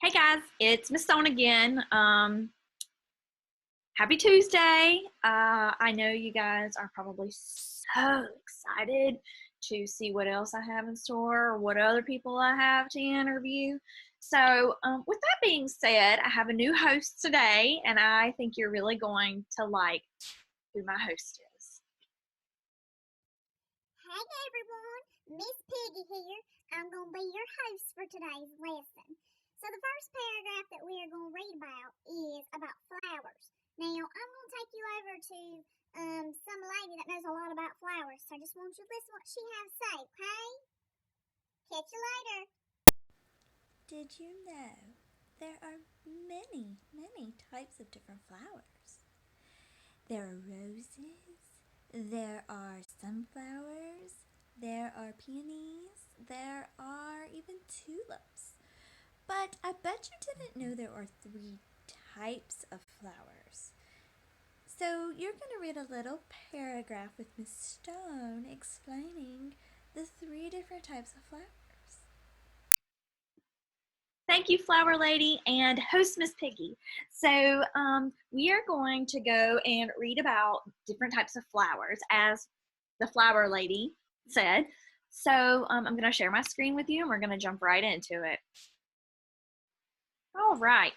Hey guys, it's Miss Stone again. Happy Tuesday. I know you guys are probably so excited to see what else I have in store or what other people I have to interview. So, with that being said, I have a new host today, and I think you're really going to like who my host is. Hey everyone, Miss Piggy here. I'm going to be your host for today's lesson. So the first paragraph that we are going to read about is about flowers. Now, I'm going to take you over to some lady that knows a lot about flowers. So I just want you to listen to what she has to say, okay? Catch you later. Did you know there are many types of different flowers? There are roses, there are sunflowers, there are peonies, there are even tulips. But I bet you didn't know there are 3 types of flowers. So you're going to read a little paragraph with Miss Stone explaining the 3 different types of flowers. Thank you, Flower Lady, and host Miss Piggy. So, we are going to go and read about different types of flowers, as the Flower Lady said. So, I'm going to share my screen with you, and we're going to jump right into it. All right.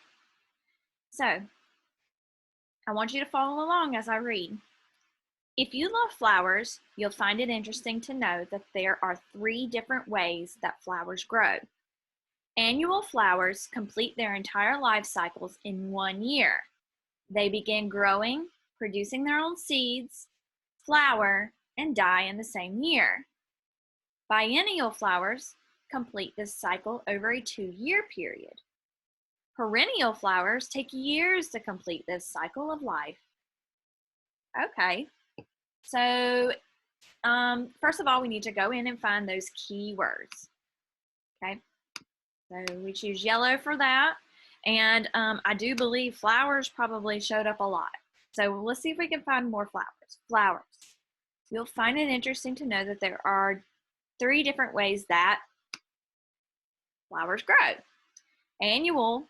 So, I want you to follow along as I read. If you love flowers, you'll find it interesting to know that there are 3 different ways that flowers grow. Annual flowers complete their entire life cycles in 1 year. They begin growing, producing their own seeds, flower, and die in the same year. Biennial flowers complete this cycle over a 2-year period. Perennial flowers take years to complete this cycle of life. Okay, so first of all, we need to go in and find those key words. Okay, so we choose yellow for that. And I do believe flowers probably showed up a lot. So let's see if we can find more flowers. Flowers. You'll find it interesting to know that there are 3 different ways that flowers grow. Annual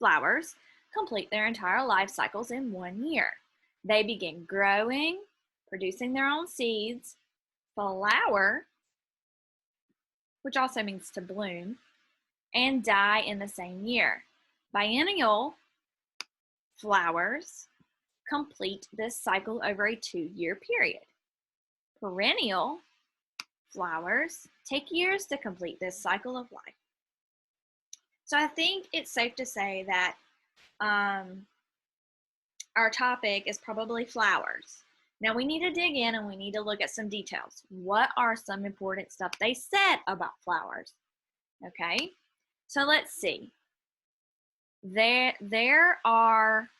flowers complete their entire life cycles in 1 year. They begin growing, producing their own seeds, flower, which also means to bloom, and die in the same year. Biennial flowers complete this cycle over a 2-year period. Perennial flowers take years to complete this cycle of life. So I think it's safe to say that our topic is probably flowers. Now we need to dig in and we need to look at some details. What are some important stuff they said about flowers? Okay, so let's see. There are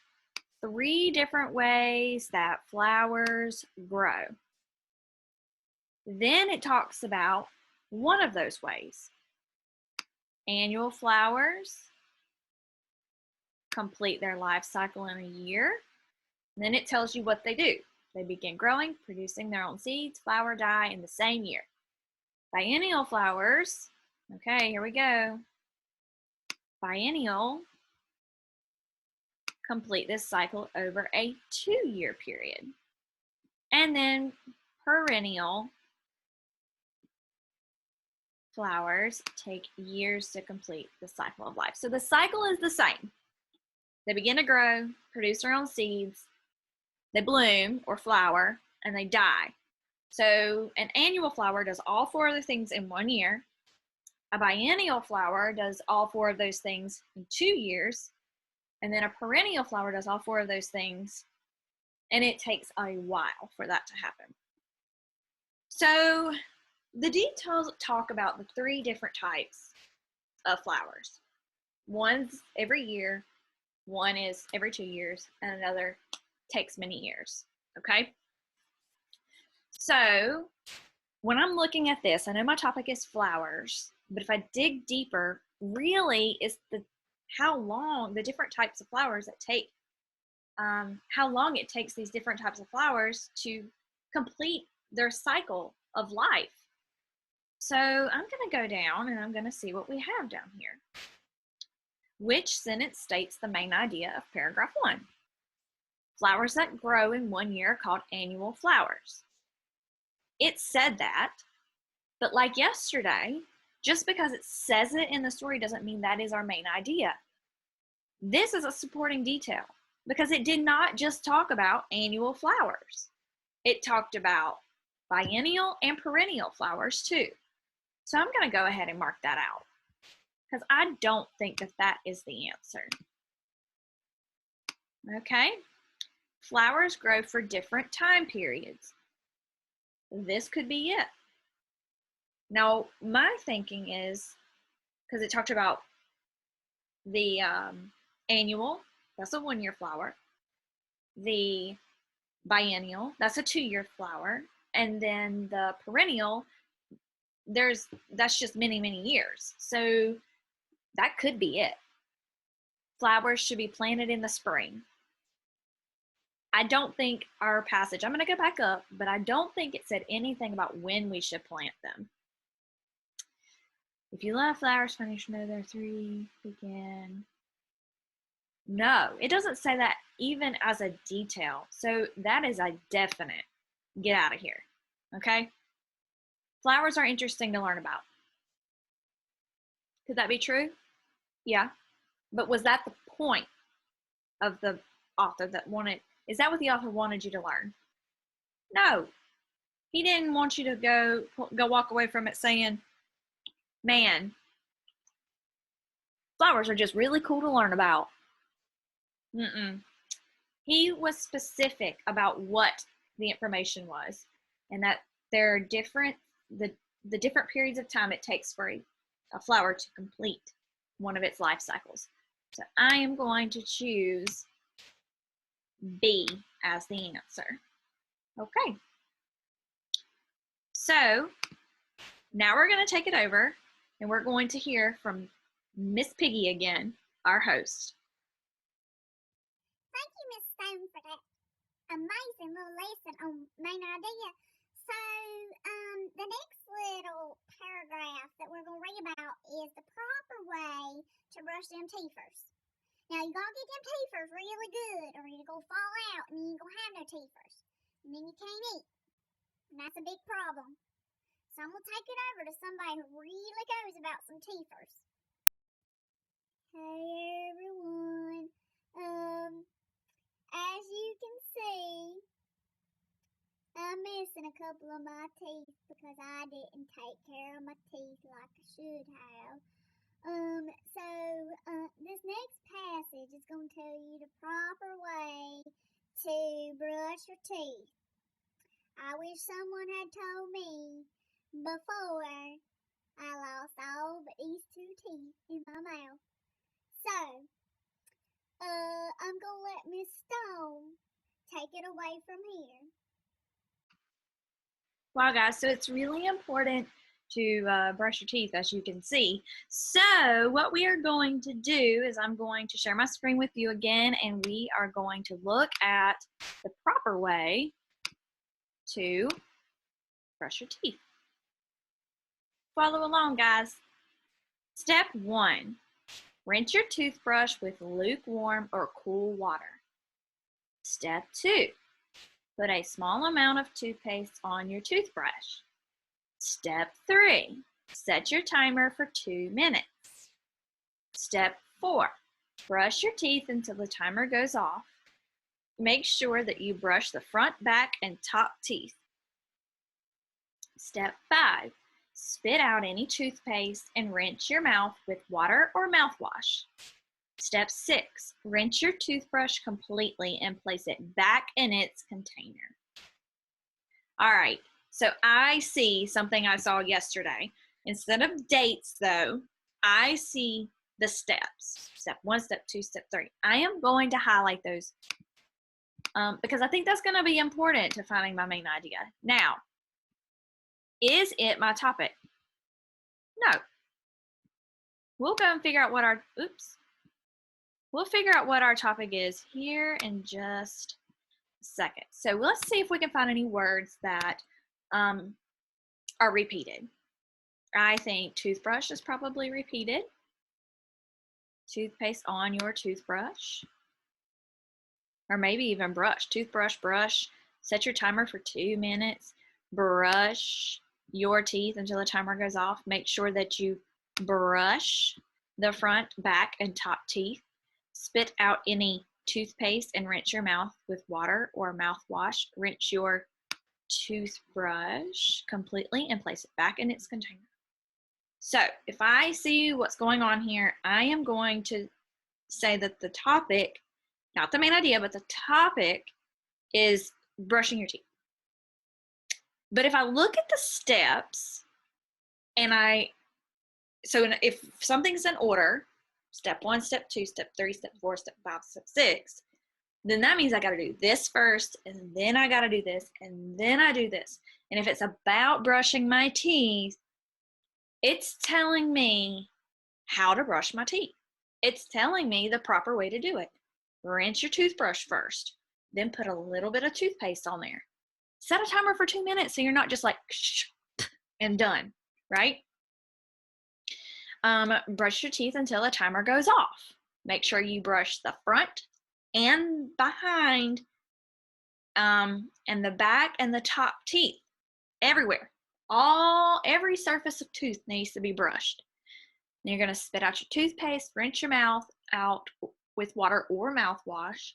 3 different ways that flowers grow. Then it talks about one of those ways. Annual flowers complete their life cycle in a year. And then it tells you what they do. They begin growing, producing their own seeds, flower, die in the same year. Biennial flowers, okay, here we go. Biennial complete this cycle over a 2-year period. And then perennial flowers take years to complete the cycle of life. So the cycle is the same. They begin to grow, produce their own seeds, they bloom or flower, and they die. So an annual flower does all 4 of the things in 1 year. A biennial flower does all 4 of those things in 2 years. And then a perennial flower does all 4 of those things, and it takes a while for that to happen. So the details talk about the 3 different types of flowers. One's every year, one is every 2 years, and another takes many years, okay? So when I'm looking at this, I know my topic is flowers, but if I dig deeper, really it's how long the different types of flowers that take, how long it takes these different types of flowers to complete their cycle of life. So I'm going to go down and I'm going to see what we have down here. Which sentence states the main idea of paragraph 1? Flowers that grow in 1 year are called annual flowers. It said that, but like yesterday, just because it says it in the story doesn't mean that is our main idea. This is a supporting detail because it did not just talk about annual flowers. It talked about biennial and perennial flowers too. So I'm going to go ahead and mark that out because I don't think that that is the answer. Okay, flowers grow for different time periods. This could be it. Now, my thinking is, because it talked about the annual, that's a 1 year flower. The biennial, that's a 2 year flower. And then the perennial, that's just many, many years. So that could be it. Flowers should be planted in the spring. I don't think our passage, I'm going to go back up, but I don't think it said anything about when we should plant them. If you love flowers, funny, you should know there are 3 begin. No, it doesn't say that even as a detail. So that is a definite get out of here. Okay? Flowers are interesting to learn about. Could that be true? Yeah. But was that the point of the author that wanted, is that what the author wanted you to learn? No. He didn't want you to go walk away from it saying, man, flowers are just really cool to learn about. He was specific about what the information was, and that there are different, the different periods of time it takes for a flower to complete one of its life cycles. So I am going to choose B as the answer. Okay. So now we're going to take it over and we're going to hear from Miss Piggy again, our host. Thank you, Miss Stone, for that amazing little lesson on main idea. So, the next little paragraph that we're going to read about is the proper way to brush them teethers. Now, you got to get them teethers really good or you're going to fall out and you ain't going to have no teethers. And then you can't eat. And that's a big problem. So I'm going to take it over to somebody who really knows about some teethers. Hey, everyone. As you can see, I'm missing a couple of my teeth because I didn't take care of my teeth like I should have. This next passage is going to tell you the proper way to brush your teeth. I wish someone had told me before I lost all but these 2 teeth in my mouth. So, I'm going to let Miss Stone take it away from here. Wow, guys, so it's really important to brush your teeth, as you can see. So what we are going to do is I'm going to share my screen with you again, and we are going to look at the proper way to brush your teeth. Follow along, guys. Step 1, rinse your toothbrush with lukewarm or cool water. Step 2, put a small amount of toothpaste on your toothbrush. Step 3, set your timer for 2 minutes. Step 4, brush your teeth until the timer goes off. Make sure that you brush the front, back, and top teeth. Step 5, spit out any toothpaste and rinse your mouth with water or mouthwash. Step 6, rinse your toothbrush completely and place it back in its container. All right, so I see something I saw yesterday. Instead of dates, though, I see the steps. Step 1, step 2, step 3. I am going to highlight those because I think that's going to be important to finding my main idea. Now, is it my topic? No. We'll go and figure out what we'll figure out what our topic is here in just a second. So let's see if we can find any words that are repeated. I think toothbrush is probably repeated. Toothpaste on your toothbrush. Or maybe even brush. Toothbrush, brush. Set your timer for 2 minutes. Brush your teeth until the timer goes off. Make sure that you brush the front, back, and top teeth. Spit out any toothpaste and rinse your mouth with water or mouthwash. Rinse your toothbrush completely and place it back in its container. So if I see what's going on here, I am going to say that the topic, not the main idea, but the topic is brushing your teeth. But if I look at the steps and so if something's in order, step 1, step 2, step 3, step 4, step 5, step 6, then that means I got to do this first, and then I got to do this, and then I do this. And if it's about brushing my teeth, it's telling me how to brush my teeth. It's telling me the proper way to do it. Rinse your toothbrush first, then put a little bit of toothpaste on there. Set a timer for 2 minutes so you're not just like and done, right? Brush your teeth until the timer goes off. Make sure you brush the front and behind, and the back and the top teeth, everywhere. Every surface of tooth needs to be brushed. Then you're going to spit out your toothpaste, rinse your mouth out with water or mouthwash,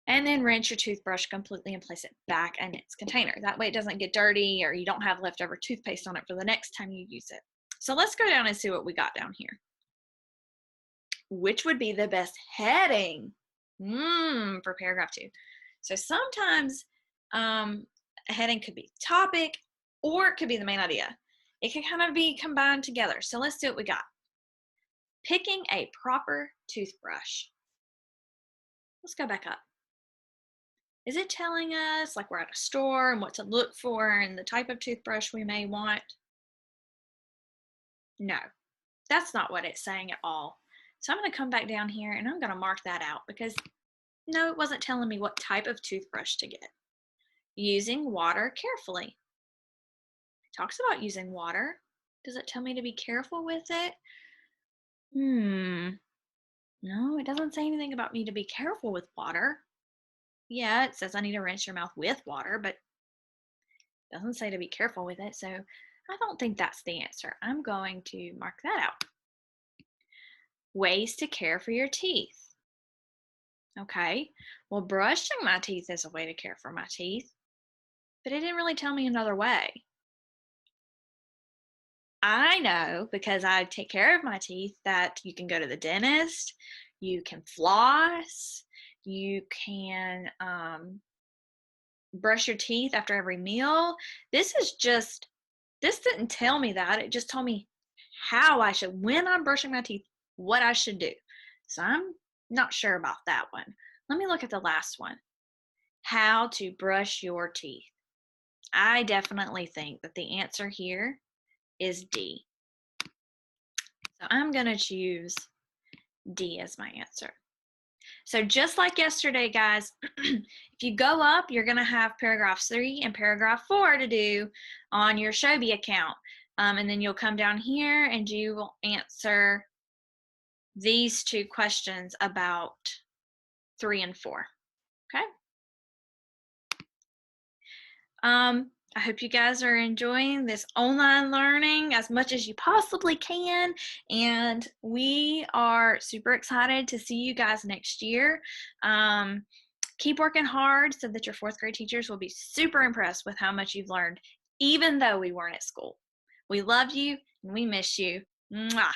and then rinse your toothbrush completely and place it back in its container. That way it doesn't get dirty or you don't have leftover toothpaste on it for the next time you use it. So let's go down and see what we got down here. Which would be the best heading for paragraph 2? So sometimes a heading could be topic or it could be the main idea. It can kind of be combined together. So let's see what we got. Picking a proper toothbrush. Let's go back up. Is it telling us like we're at a store and what to look for and the type of toothbrush we may want? No, that's not what it's saying at all. So I'm going to come back down here and I'm going to mark that out because no, it wasn't telling me what type of toothbrush to get. Using water carefully. It talks about using water. Does it tell me to be careful with it? No, it doesn't say anything about me to be careful with water. Yeah, it says I need to rinse your mouth with water, but it doesn't say to be careful with it. So I don't think that's the answer. I'm going to mark that out. Ways to care for your teeth. Okay, well, brushing my teeth is a way to care for my teeth, but it didn't really tell me another way. I know because I take care of my teeth that you can go to the dentist, you can floss, you can brush your teeth after every meal. This didn't tell me that. It just told me how I should, when I'm brushing my teeth, what I should do. So I'm not sure about that one. Let me look at the last one. How to brush your teeth. I definitely think that the answer here is D. So I'm going to choose D as my answer. So just like yesterday, guys, if you go up, you're going to have paragraph 3 and paragraph 4 to do on your Shobi account. And then you'll come down here and you will answer these 2 questions about 3 and 4. Okay? I hope you guys are enjoying this online learning as much as you possibly can, and we are super excited to see you guys next year. Keep working hard so that your 4th grade teachers will be super impressed with how much you've learned, even though we weren't at school. We love you and we miss you. Mwah.